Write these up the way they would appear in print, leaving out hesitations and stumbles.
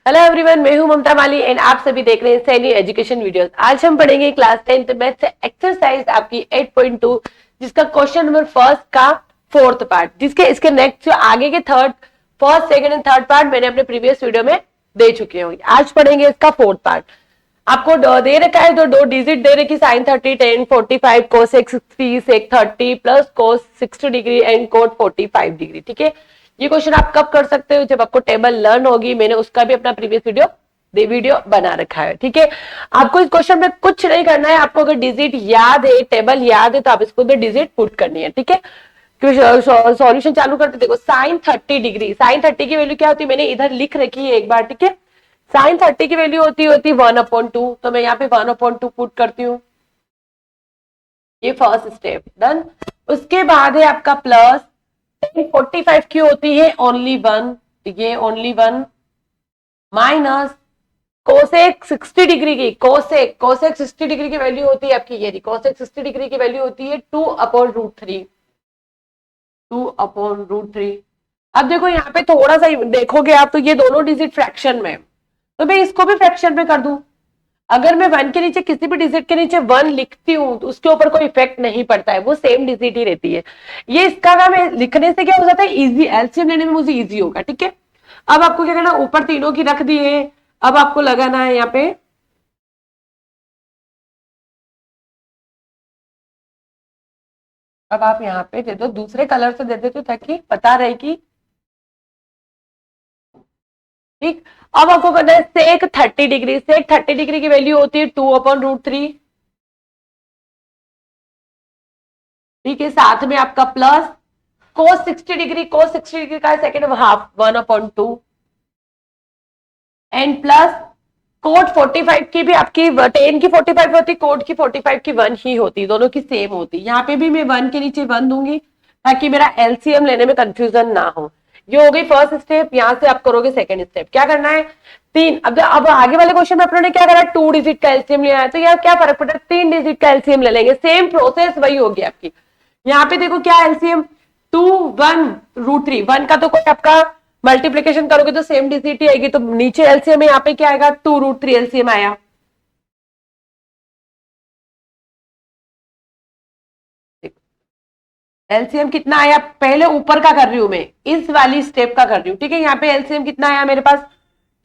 Hello everyone, मैं हूं ममता माली and आप सभी देख रहे हैं सैनी एजुकेशन वीडियोस। आज हम पढ़ेंगे क्लास 10th मैथ से एक्सरसाइज आपकी 8.2 जिसका क्वेश्चन नंबर फर्स्ट का फोर्थ पार्ट, जिसके इसके नेक्स्ट जो आगे के first second and third part मैंने अपने प्रीवियस वीडियो में दे चुके होंगे। आज पढ़ेंगे इसका फोर्थ पार्ट। आपको दे रखा है तो दो डिजिट दे रखी sin 30 tan 45 cos 60 sec 30 plus cos 60 degree and cot 45 degree. ठीक है, ये क्वेश्चन आप कब कर सकते हो? जब आपको टेबल लर्न होगी। मैंने उसका भी अपना प्रीवियस वीडियो बना रखा है। ठीक है, आपको इस क्वेश्चन में कुछ नहीं करना है। आपको अगर डिजिट याद है, टेबल याद है, तो आप इसको डिजिट पुट करनी है। ठीक है, सॉल्यूशन चालू करते देखो। sin 30 डिग्री, sin 30 की वैल्यू क्या होती है मैंने इधर लिख रखी है एक बार। ठीक है, sin 30 की वैल्यू होती 1/2, तो मैं यहाँ पे 1/2 पुट करती हूँ। ये फर्स्ट स्टेप डन। उसके बाद है आपका प्लस 45 की होती है ओनली 1, ये ओनली 1 माइनस कोसेक 60 डिग्री की, कोसेक 60 डिग्री की वैल्यू होती है आपकी ये, कोसेक 60 डिग्री की वैल्यू होती है 2/√3, 2/√3। अब देखो यहाँ पे थोड़ा सा देखोगे आप तो ये दोनों डिजिट फ्रैक्शन में, तो मैं इसको भी फ्रैक्शन में कर दूं। अगर मैं 1 के नीचे किसी भी डिजिट के नीचे 1 लिखती हूं तो उसके ऊपर कोई इफेक्ट नहीं पड़ता है, वो सेम डिजिट ही रहती है। ये इसका काम है, लिखने से क्या हो जाता है इजी, एलसीएम लेने में मुझे इजी होगा। ठीक है, अब आपको क्या करना, ऊपर तीनों की रख दी है। अब आपको लगाना है यहाँ पे अब आप यहाँ पे दे दो, दूसरे कलर से दे देते ताकि पता रहे कि ठीक। अब आपको करना है सेक 30 डिग्री, सेक 30 डिग्री की वैल्यू होती है 2/√3। ठीक है, साथ में आपका plus cos 60 degree, cos 60 degree का second half 1/2 and plus cot 45 की भी आपकी 10 की 45 होती, कोट की 45 की 1 ही होती, दोनों की सेम होती। यहाँ पे भी मैं 1 के नीचे 1 दूंगी ताकि मेरा एलसीएम लेने में कंफ्यूजन ना हो। ये हो गई फर्स्ट स्टेप। यहां से आप करोगे सेकंड स्टेप। क्या करना है, 3। अब आगे वाले क्वेश्चन में अपनों ने क्या करा, 2 डिजिट का एलसीएम लिया है, तो यार क्या फर्क पड़ता है, 3 डिजिट का एलसीएम ले लेंगे, सेम प्रोसेस वही होगी आपकी। यहाँ पे देखो क्या एलसीएम 2/1√3, 1 का तो कोई आपका मल्टीप्लीकेशन करोगे तो सेम डिजिट ही आएगी, तो नीचे एलसीएम है, यहाँ पे क्या आएगा 2√3 एलसीएम आया। एलसीएम कितना आया, पहले ऊपर का कर रही हूं मैं, इस वाली स्टेप का कर रही हूँ। ठीक है, यहाँ पे एलसीएम कितना आया मेरे पास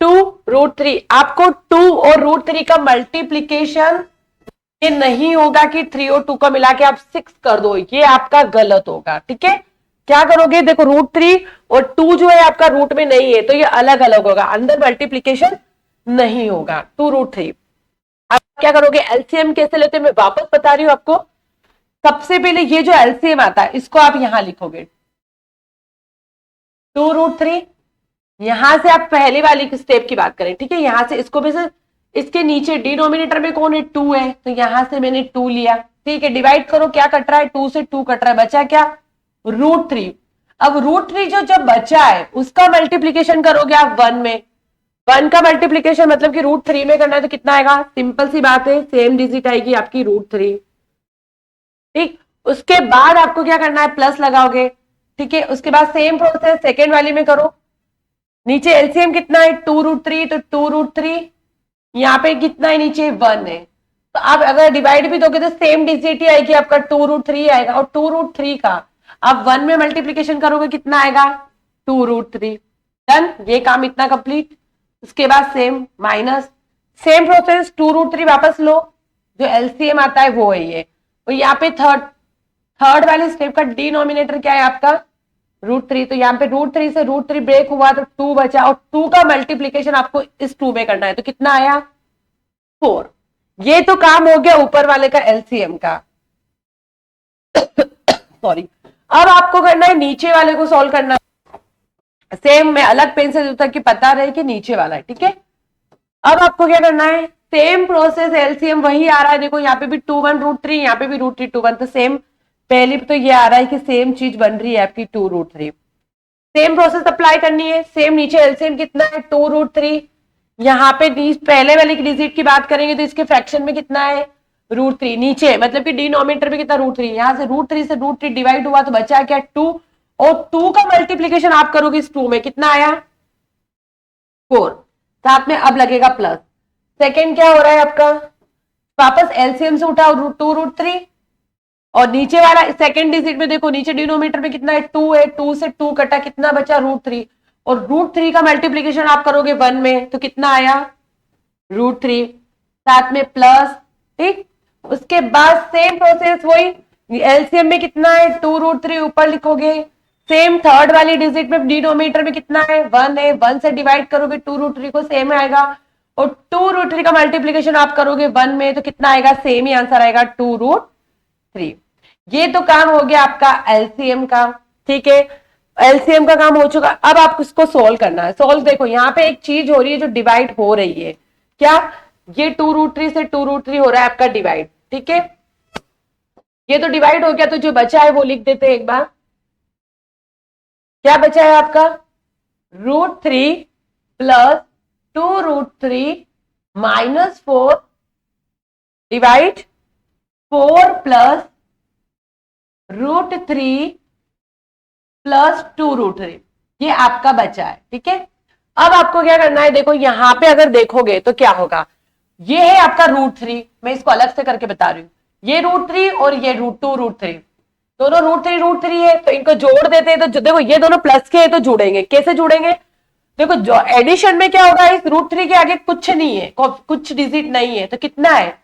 2√3। आपको 2 और √3 का मल्टीप्लीकेशन ये नहीं होगा कि 3 और 2 का मिला के आप 6 कर दो, ये आपका गलत होगा। ठीक है, क्या करोगे, देखो √3 और 2 जो है आपका रूट में नहीं है तो ये अलग अलग होगा, अंदर मल्टीप्लीकेशन नहीं होगा 2√3। आप क्या करोगे, एलसीएम कैसे लेते हैं मैं वापस बता रही हूं आपको। सबसे पहले ये जो एलसीएम आता है इसको आप यहां लिखोगे 2√3। यहां से आप पहले वाली स्टेप की बात करें। ठीक है, यहां से इसको भी, इसके नीचे डिनोमिनेटर में कौन है 2 है, तो यहां से मैंने 2 लिया। ठीक है, डिवाइड करो, क्या कट रहा है 2 से 2 कट रहा है, बचा क्या √3। अब √3 जो जब बचा है उसका मल्टीप्लीकेशन करोगे आप 1 में, 1 का मल्टीप्लीकेशन मतलब कि √3 में करना है तो कितना आएगा, सिंपल सी बात है सेम डिजिट आएगी आपकी √3। ठीक, उसके बाद आपको क्या करना है, प्लस लगाओगे। ठीक है, उसके बाद सेम प्रोसेस सेकेंड वाली में करो। नीचे एलसीएम कितना है 2√3, तो 2√3, यहाँ पे कितना है नीचे 1 है, तो आप अगर डिवाइड भी दोगे तो सेम डिजिट ही आएगी आपका 2√3 आएगा, और 2√3 का आप 1 में मल्टीप्लीकेशन करोगे कितना आएगा 2√3। डन, ये काम इतना कंप्लीट। उसके बाद सेम माइनस, सेम प्रोसेस 2√3 वापस लो, जो एलसीएम आता है वो है ये, और यहाँ पे थर्ड वाले स्टेप का डिनोमिनेटर क्या है आपका √3, तो यहाँ पे √3 से √3 ब्रेक हुआ तो 2 बचा, और 2 का मल्टीप्लीकेशन आपको इस 2 में करना है, तो कितना आया 4। ये तो काम हो गया ऊपर वाले का एलसीएम का। सॉरी, अब आपको करना है नीचे वाले को सॉल्व करना है। सेम मैं अलग पेन से ताकि पता रहे कि नीचे वाला है। ठीक है, अब आपको क्या करना है, सेम प्रोसेस, एलसीएम वही आ रहा है, देखो यहाँ पे भी 2/1√3, यहाँ पे भी √3 2/1, तो सेम पहले तो ये आ रहा है कि सेम चीज बन रही है आपकी 2√3। सेम प्रोसेस अप्लाई करनी है, सेम नीचे एलसीएम कितना है 2√3, यहाँ पे पहले वाले की डिजिट की बात करेंगे तो इसके फ्रैक्शन में कितना है √3, नीचे मतलब कि डिनोमिनेटर में कितना √3, यहाँ से √3 से √3 डिवाइड हुआ तो बचा क्या 2, और 2 का मल्टीप्लीकेशन आप करोगे इस 2 में कितना आया 4। साथ में अब लगेगा प्लस। सेकेंड क्या हो रहा है आपका, वापस एलसीएम से उठाओ √2√3 और नीचे वाला सेकेंड डिजिट में देखो, नीचे डिनोमिनेटर में कितना है 2 है, 2 से 2 कटा कितना बचा √3 और √3 का मल्टीप्लीकेशन आप करोगे 1 में तो कितना आया √3 साथ में प्लस। ठीक, उसके बाद सेम प्रोसेस वही एलसीएम में कितना है 2√3 ऊपर लिखोगे, सेम थर्ड वाली डिजिट में डिनोमिनेटर में कितना है 1 है, 1 से डिवाइड करोगे 2√3 को सेम आएगा और 2√3 का मल्टीप्लीकेशन आप करोगे 1 में तो कितना आएगा, सेम ही आंसर आएगा 2√3। ये तो काम हो गया आपका एलसीएम का। ठीक है, एलसीएम का काम हो चुका। अब आपको इसको सोल्व करना है। सोल्व देखो, यहाँ पे एक चीज हो रही है जो डिवाइड हो रही है, क्या, ये 2√3 से 2√3 हो रहा है आपका डिवाइड। ठीक है, ये तो डिवाइड हो गया, तो जो बचा है वो लिख देते हैं एक बार। क्या बचा है आपका, √3 प्लस 2√3 -4 डिवाइड 4 प्लस √3 प्लस 2√3, ये आपका बचा है। ठीक है, अब आपको क्या करना है, देखो यहां पे अगर देखोगे तो क्या होगा, ये है आपका √3, मैं इसको अलग से करके बता रही हूं, ये √3 और ये √2√3 दोनों √3 है, तो इनको जोड़ देते हैं। तो देखो ये दोनों प्लस के हैं तो जुड़ेंगे, कैसे जुड़ेंगे, देखो जो एडिशन में क्या होगा, इस √3 के आगे कुछ नहीं है, कुछ डिजिट नहीं है, तो कितना है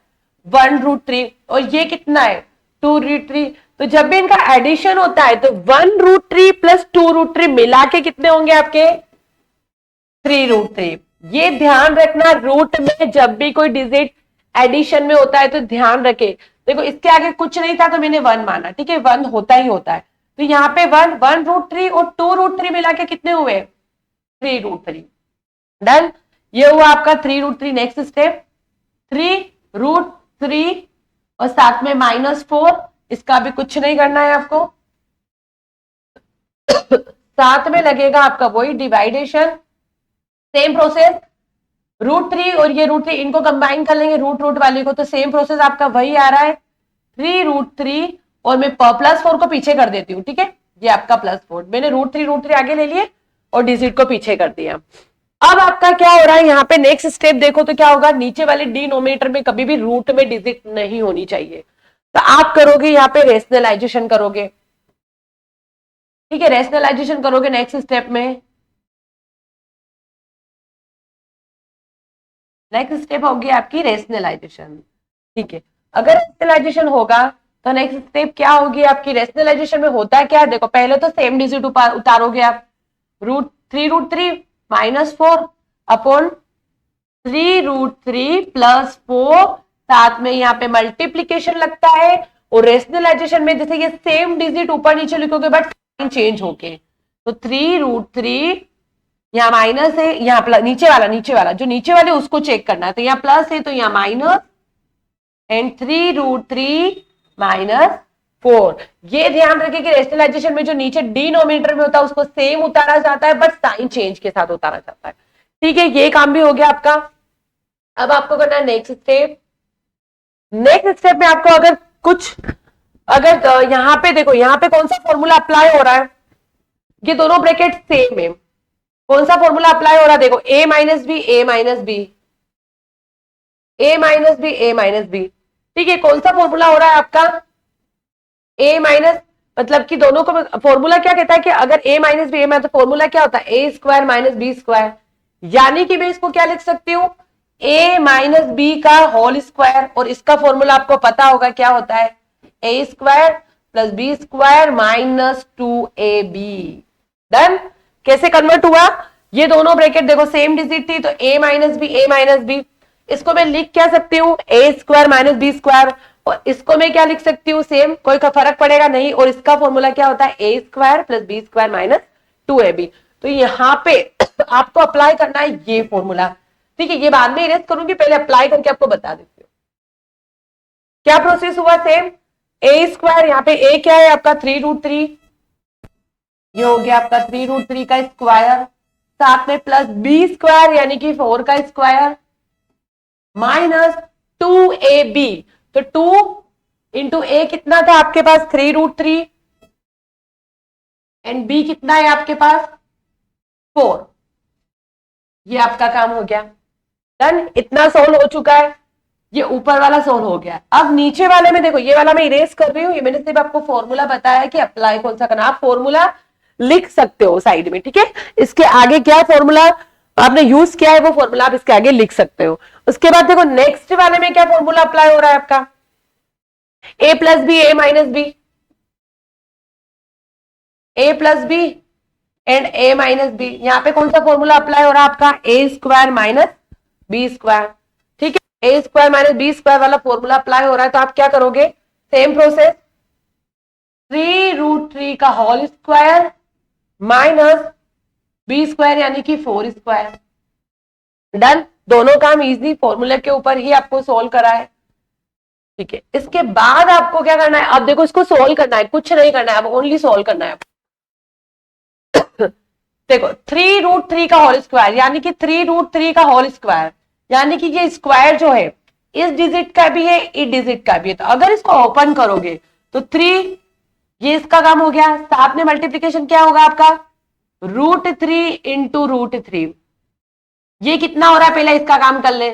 1√3 और ये कितना है 2√3, तो जब भी इनका एडिशन होता है तो 1√3 प्लस 2√3 मिला के कितने होंगे आपके 3√3। ये ध्यान रखना, रूट में जब भी कोई डिजिट एडिशन में होता है तो ध्यान रखे, देखो इसके आगे कुछ नहीं था तो मैंने 1 माना, ठीक है 1 होता ही होता है, तो यहाँ पे 1√3 और 2√3 मिला के कितने हुए 3√3। डन, ये हुआ आपका 3√3। नेक्स्ट स्टेप 3√3 और साथ में -4, इसका भी कुछ नहीं करना है आपको साथ में लगेगा आपका वही डिवाइडेशन, सेम प्रोसेस √3 और ये √3 इनको कंबाइन कर लेंगे रूट वाले को, तो सेम प्रोसेस आपका वही आ रहा है 3√3 और मैं +4 को पीछे कर देती हूँ। ठीक है, ये आपका +4, मैंने √3 आगे ले लिए और डिजिट को पीछे कर दिया। अब आपका क्या हो रहा है, यहाँ पे नेक्स्ट स्टेप देखो तो क्या होगा, नीचे वाले डिनोमिनेटर में कभी भी रूट में डिजिट नहीं होनी चाहिए, तो आप करोगे यहाँ पे रेशनलाइजेशन करोगे। ठीक है, रेशनलाइजेशन करोगे नेक्स्ट स्टेप में, नेक्स्ट स्टेप होगी आपकी रेशनलाइजेशन। ठीक है, अगर रेशनलाइजेशन होगा तो नेक्स्ट स्टेप क्या होगी आपकी, रेशनलाइजेशन में होता है क्या, देखो पहले तो सेम डिजिट उतारोगे आप, √3 -4 अपॉन 3√3 +4, साथ में यहाँ पे मल्टीप्लीकेशन लगता है, और रेशनलाइजेशन में जैसे ये सेम डिजिट ऊपर नीचे लिखोगे बट साइन चेंज होके, तो 3√3 यहाँ माइनस है, यहाँ प्लस, नीचे वाला जो नीचे वाले उसको चेक करना है, तो यहाँ प्लस है तो यहाँ माइनस एंड 3√3 -4। ये ध्यान रखिए कि रेशनलाइजेशन में जो नीचे डिनोमिनेटर में होता है उसको सेम उतारा जाता है बट साइन चेंज के साथ उतारा जाता है। ठीक है, ये काम भी हो गया आपका। अब आपको करना है नेक्स्ट स्टेप। नेक्स्ट स्टेप में आपको अगर यहाँ पे देखो, यहाँ पे कौन सा फॉर्मूला अप्लाई हो रहा है, ये दोनों ब्रैकेट सेम है, कौन सा फॉर्मूला अप्लाई हो रहा है, देखो a - b a - b a - b। ठीक है, कौन सा फॉर्मूला हो रहा है आपका a माइनस, मतलब कि दोनों को फॉर्मूला क्या कहता है कि अगर a - b a, तो फॉर्मूला क्या होता है a² - b², यानी कि मैं इसको क्या लिख सकती हूँ a - b का होल स्क्वायर, और इसका फॉर्मूला आपको पता होगा क्या होता है a² + b² - 2ab। डन, कैसे कन्वर्ट हुआ, ये दोनों ब्रैकेट देखो सेम डिजिट थी तो a - b, इसको मैं लिख क्या सकती हूँ a² - b², और इसको मैं क्या लिख सकती हूँ सेम, कोई फर्क पड़ेगा नहीं, और इसका फॉर्मूला क्या होता है a² + b² - 2ab। तो यहाँ पे आपको अप्लाई करना है ये फॉर्मूला। ठीक है, ये बाद में इरेज करूंगी, पहले अप्लाई करके आपको बता देती हूँ क्या प्रोसेस हुआ। सेम a², यहाँ पे a क्या है आपका 3√3, ये हो गया आपका 3√3 का स्क्वायर, साथ में प्लस b² यानी कि 4 का स्क्वायर माइनस 2ab, तो 2 इंटू a कितना था आपके पास 3√3 एंड b कितना है आपके पास 4, ये आपका काम हो गया, डन। इतना सोल्व हो चुका है, ये ऊपर वाला सोल्व हो गया। अब नीचे वाले में देखो, ये वाला मैं इरेज कर रही हूँ, ये मैंने सिर्फ आपको फॉर्मूला बताया कि अप्लाई कौन सा करना, आप फॉर्मूला लिख सकते हो साइड में, ठीक है। इसके आगे क्या फॉर्मूला आपने यूज किया है वो फॉर्मूला आप इसके आगे लिख सकते हो। उसके बाद देखो नेक्स्ट वाले में क्या फॉर्मूला अप्लाई हो रहा है आपका, A plus B A minus B, A plus B and A minus B. यहां पे कौन सा फॉर्मूला अप्लाई हो रहा है आपका, ए स्क्वायर माइनस बी स्क्वायर, ठीक है। ए स्क्वायर माइनस बी स्क्वायर वाला फॉर्मूला अप्लाई हो रहा है, तो आप क्या करोगे, सेम प्रोसेस, 3√3 का whole square minus B square यानी कि 4 स्क्वायर, डन। दोनों काम इजी फॉर्मूले के ऊपर ही आपको सोल्व करा है, ठीक है। इसके बाद आपको क्या करना है, अब देखो इसको सोल्व करना है, कुछ नहीं करना है, अब ओनली सोल्व करना है। देखो 3√3 का होल स्क्वायर यानी कि 3√3 का होल स्क्वायर यानी कि ये स्क्वायर जो है इस डिजिट का भी है, इस डिजिट का भी है। तो अगर इसको ओपन करोगे तो 3, ये इसका काम हो गया, साथ में मल्टीप्लीकेशन क्या होगा आपका, √3 इंटू √3। ये कितना हो रहा है, पहले इसका काम कर ले,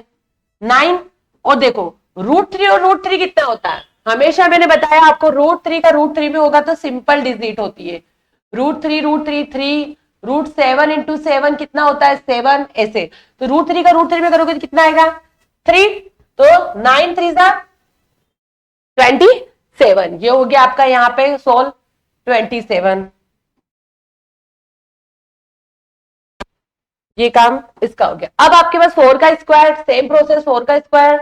9। और देखो √3 और √3 कितना होता है, हमेशा मैंने बताया आपको, √3 का √3 में होगा तो सिंपल डिजिट होती है, √3 √3 3, √7 इंटू 7 कितना होता है 7, ऐसे। तो √3 का √3 में करोगे तो कितना आएगा 3, तो 9 3 27। ये हो गया आपका यहाँ पे सोल्व 27, ये काम इसका हो गया। अब आपके पास 4 का स्क्वायर, सेम प्रोसेस, 4 का स्क्वायर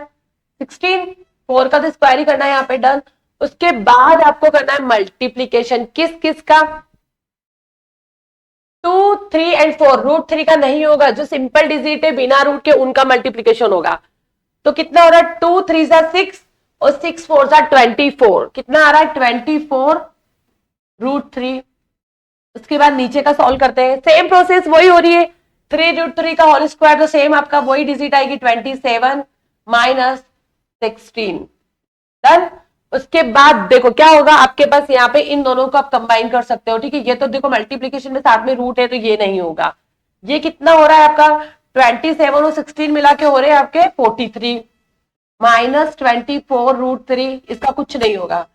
16, 4 का तो स्क्वायर ही करना है यहाँ पे, डन। उसके बाद आपको करना है मल्टीप्लीकेशन, किस किस का, 2 3 एंड 4, √3 का नहीं होगा, जो सिंपल डिजिट है बिना रूट के उनका मल्टीप्लीकेशन होगा। तो कितना हो रहा है, 2 3 6 और 6 4 24, कितना आ रहा है 24 √3। उसके बाद नीचे का सॉल्व करते हैं, सेम प्रोसेस वही हो रही है, 3√3 का होल स्क्वायर तो सेम आपका वही डिजिट आएगी 27 माइनस 16, डन। उसके बाद देखो क्या होगा आपके पास, यहाँ पे इन दोनों को आप कंबाइन कर सकते हो, ठीक है। ये तो देखो मल्टीप्लीकेशन में साथ में रूट है तो ये नहीं होगा। ये कितना हो रहा है आपका 27 और 16 मिला के हो रहे हैं आपके 43 माइनस 24 √3, इसका कुछ नहीं होगा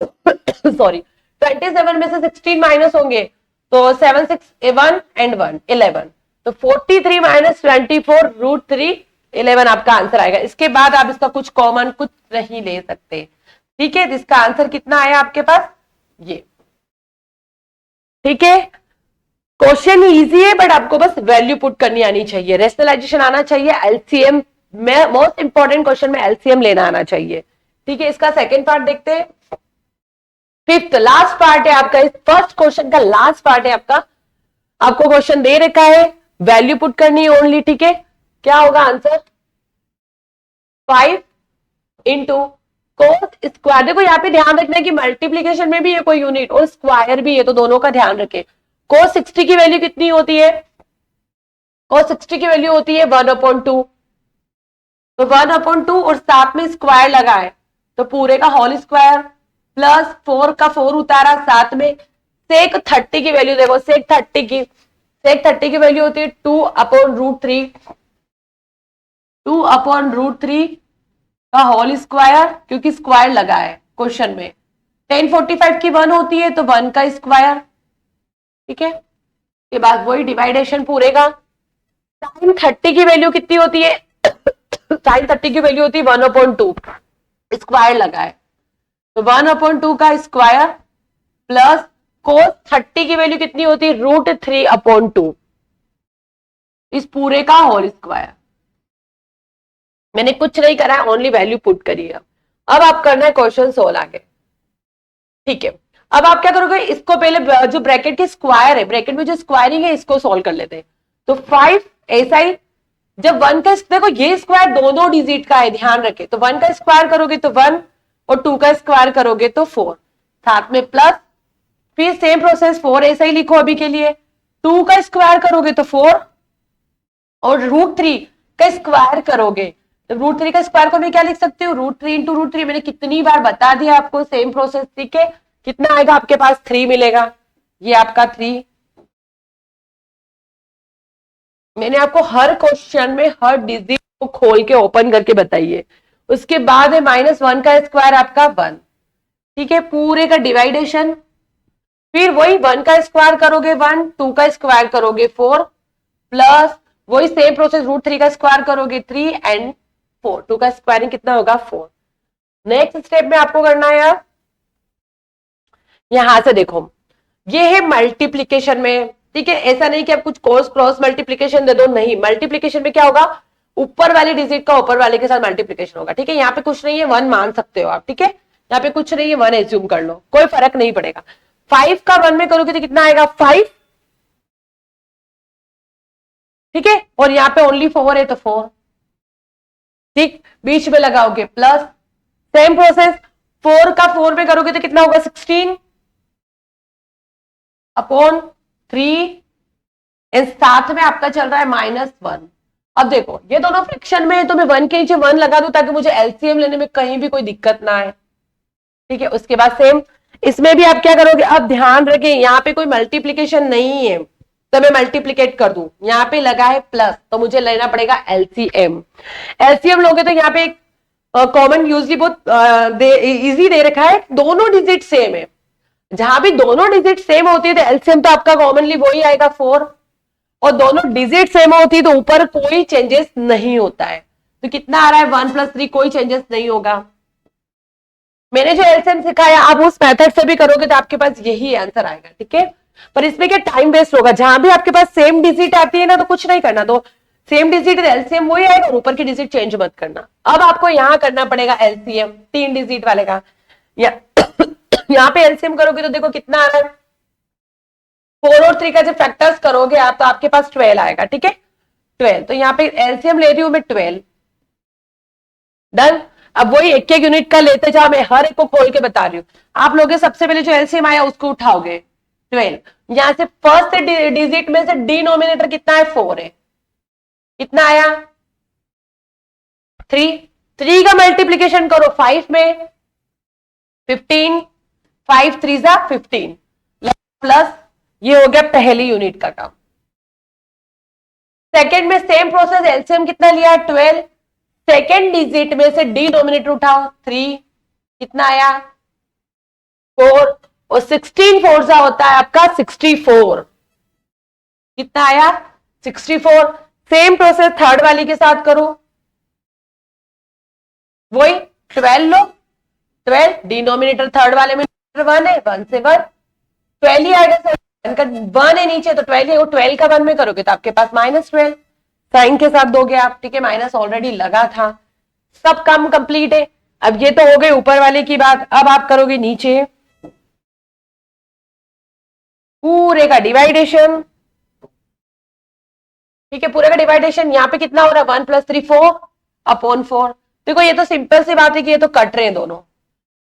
सॉरी 27 में से 16 माइनस होंगे तो 7 6 1 एंड 1 11, तो 43 माइनस 24 √3 11 आपका आंसर आएगा। इसके बाद आप इसका कुछ कॉमन कुछ नहीं ले सकते, ठीक है। इसका आंसर कितना आया आपके पास, ये, ठीक है। क्वेश्चन इजी है बट आपको बस वैल्यू पुट करनी आनी चाहिए, रेशनलाइजेशन आना चाहिए, एलसीएम में मोस्ट इंपॉर्टेंट क्वेश्चन में एलसीएम लेना आना चाहिए, ठीक है। इसका सेकंड पार्ट देखते हैं, फिफ्थ लास्ट पार्ट है आपका, इस फर्स्ट क्वेश्चन का लास्ट पार्ट है आपका। आपको क्वेश्चन दे रखा है, वैल्यू पुट करनी है ओनली, ठीक है। क्या होगा आंसर, 5 इंटू कोस स्क्वायर। देखो यहाँ पे ध्यान रखना है कि मल्टीप्लीकेशन में भी है कोई यूनिट और स्क्वायर भी है, तो दोनों का ध्यान रखें। कोस 60 की वैल्यू कितनी होती है, कोस 60 की वैल्यू होती है 1/2, तो 1/2 और साथ में स्क्वायर लगा है तो पूरे का होल स्क्वायर प्लस 4 का 4 उतारा साथ में, सेक 30 की वैल्यू देखो, सेक 30 की वैल्यू होती है 2/√3, 2/√3 का होल स्क्वायर, क्योंकि स्क्वायर लगा है क्वेश्चन में। 1045 की 1 होती है तो 1 का स्क्वायर, ठीक है। के बाद वही डिवाइडेशन पूरे का। sin 30 की वैल्यू कितनी होती है sin 30 की वैल्यू होती है 1/2, स्क्वायर लगा है तो 1/2 का स्क्वायर प्लस cos 30 की वैल्यू कितनी होती है √3/2, इस पूरे का होल स्क्वायर। मैंने कुछ नहीं करा है, ओनली वैल्यू पुट करी है। अब आप करना है क्वेश्चन सोल्व आगे, ठीक है। अब आप क्या करोगे, इसको पहले जो ब्रैकेट के स्क्वायर है, ब्रैकेट में जो स्क्वायरिंग है इसको सोल्व कर लेते हैं। तो 5 ऐसा ही, जब 1 का देखो ये स्क्वायर दोनों डिजिट का है, ध्यान रखे, तो 1 का स्क्वायर करोगे तो 1 और 2 का स्क्वायर करोगे तो 4, साथ में प्लस, फिर सेम प्रोसेस 4 ऐसा ही लिखो अभी के लिए, 2 का स्क्वायर करोगे तो 4 और √3 का स्क्वायर करोगे तो √3 का स्क्वायर को मैं क्या लिख सकती हूँ, √3 इंटू √3, मैंने कितनी बार बता दिया आपको, सेम प्रोसेस, ठीक है। कितना आएगा आपके पास 3 मिलेगा, ये आपका 3 मैंने आपको हर क्वेश्चन में हर डिजिट को खोल के ओपन करके बताइए। उसके बाद है -1 का स्क्वायर आपका 1, ठीक है, पूरे का डिवाइडेशन, फिर वही 1 का स्क्वायर करोगे 1, 2 का स्क्वायर करोगे 4, प्लस वही सेम प्रोसेस √3 का स्क्वायर करोगे 3 एंड 4, 2 का स्क्वायरिंग कितना होगा 4। नेक्स्ट स्टेप में आपको करना है अब, यहां से देखो ये है मल्टीप्लीकेशन में, ठीक है, ऐसा नहीं कि आप कुछ क्रॉस मल्टीप्लीकेशन दे दो, नहीं, मल्टीप्लीकेशन में क्या होगा, ऊपर वाले डिजिट का ऊपर वाले के साथ मल्टीप्लीकेशन होगा, ठीक है। यहाँ पे कुछ नहीं है, 1 मान सकते हो आप, ठीक है, यहाँ पे कुछ नहीं है, 1 एज्यूम कर लो, कोई फर्क नहीं पड़ेगा। 5 का 1 में करोगे तो कितना आएगा 5, ठीक है, और यहाँ पे ओनली 4 है तो 4, ठीक, बीच में लगाओगे प्लस, सेम प्रोसेस 4 का 4 में करोगे तो कितना होगा 16 अपॉन 3, साथ में आपका चल रहा है -1। अब देखो ये दोनों फ्रैक्शन में है तो मैं 1 के नीचे 1 लगा दूं ताकि मुझे एलसीएम लेने में कहीं भी कोई दिक्कत ना आए, ठीक है। उसके बाद सेम इसमें भी आप क्या करोगे, अब ध्यान रखें यहाँ पे कोई मल्टीप्लीकेशन नहीं है तो मैं मल्टीप्लीकेट कर दूं, यहाँ पे लगा है प्लस तो मुझे लेना पड़ेगा एलसीएम। एलसीएम लोगे तो यहाँ पे एक कॉमन यूजली बहुत इजी दे रखा है, दोनों डिजिट सेम है, जहां भी दोनों डिजिट सेम होती है तो एलसीएम तो आपका कॉमनली वही आएगा 4, और दोनों डिजिट सेम होती है तो ऊपर कोई चेंजेस नहीं होता है, तो कितना आ रहा है 1 + 3, कोई चेंजेस नहीं होगा। मैंने जो एलसीएम सिखाया आप उस मेथड से भी करोगे तो आपके पास यही आंसर आएगा, ठीक है। पर इसमें क्या टाइम वेस्ट होगा, जहां भी आपके पास सेम डिजिट आती है ना तो कुछ नहीं करना, तो सेम डिजिट एलसीएम वही आएगा और ऊपर की डिजिट चेंज मत करना। अब आपको यहां करना पड़ेगा एलसीएम 3 डिजिट वाले का, यहाँ पे एलसीएम करोगे तो देखो कितना आ रहा है, 4 और 3 का जब फैक्टर्स करोगे आप तो आपके पास 12 आएगा, ठीक है, 12, तो यहाँ पे एलसीएम ले रही हूं मैं 12, डन। अब वही एक एक यूनिट का लेते जाओ, मैं हर एक को खोल के बता रही हूँ। आप लोग सबसे पहले जो एलसीएम आया उसको उठाओगे 12, यहां से फर्स्ट डिजिट में से डिनोमिनेटर कितना है 4 है, कितना आया 3, 3 का मल्टीप्लीकेशन करो 5 में 15, 5 3 जा 15 प्लस, ये हो गया पहली यूनिट का काम। सेकंड में सेम प्रोसेस, एलसीएम कितना लिया 12, सेकेंड डिजिट में से डिनोमिनेटर उठाओ 3, कितना आया 4, और 16 4 सा होता है आपका 64, कितना आया 64। सेम प्रोसेस थर्ड वाली के साथ करो, वही 12 लो, 12 डिनोमिनेटर थर्ड वाले में 1 है, 1 से 1 12 ही आएगा सर, 1 है नीचे तो 12 है, वो 12 का 1 में करोगे तो आपके पास -12 साइन के साथ दोगे आप, ठीक है, माइनस ऑलरेडी लगा था, सब काम कंप्लीट है। अब ये तो हो गई ऊपर वाले की बात, अब आप करोगे नीचे पूरे का डिवाइडेशन, ठीक है, पूरे का डिवाइडेशन, यहाँ पे कितना हो रहा है 1 + 3 4 अपॉन 4। देखो ये तो सिंपल सी बात है कि ये तो कट रहे हैं दोनों,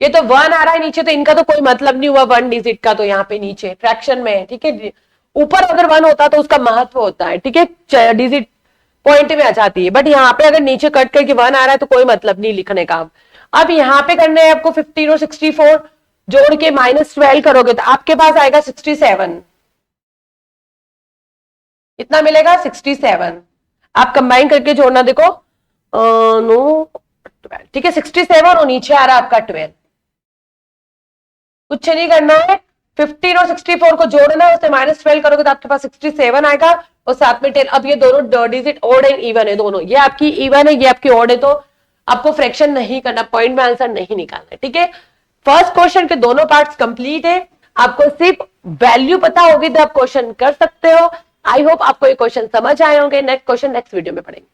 ये तो 1 आ रहा है नीचे तो इनका तो कोई मतलब नहीं हुआ 1 डिजिट का, तो यहाँ पे नीचे फ्रैक्शन में है, ठीक है, ऊपर अगर 1 होता तो उसका महत्व होता है, ठीक है, डिजिट पॉइंट में आ जाती है, बट यहाँ पे अगर नीचे कट करके 1 आ रहा है तो कोई मतलब नहीं लिखने का। अब यहाँ पे करना है आपको 15 और 64 जोड़ के -12 करोगे तो आपके पास आएगा 67, कितना मिलेगा 67, आप कंबाइन करके जोड़ना, देखो नो 12, ठीक है, 67 और नीचे आ रहा है आपका 12, कुछ नहीं करना है, 15 और 64 को जोड़ना है, उससे -12 करोगे तो आपके पास 67 आएगा और साथ में 10। अब ये दोनों डिजिट ऑड एंड इवन है दोनों, ये आपकी इवन है ये आपकी ऑड है, तो आपको फ्रैक्शन नहीं करना, पॉइंट में आंसर नहीं निकालना है, ठीक है। फर्स्ट क्वेश्चन के दोनों पार्ट्स कंप्लीट है, आपको सिर्फ वैल्यू पता होगी तो आप क्वेश्चन कर सकते हो। आई होप आपको ये क्वेश्चन समझ आए होंगे। नेक्स्ट क्वेश्चन नेक्स्ट वीडियो में पढ़ेंगे।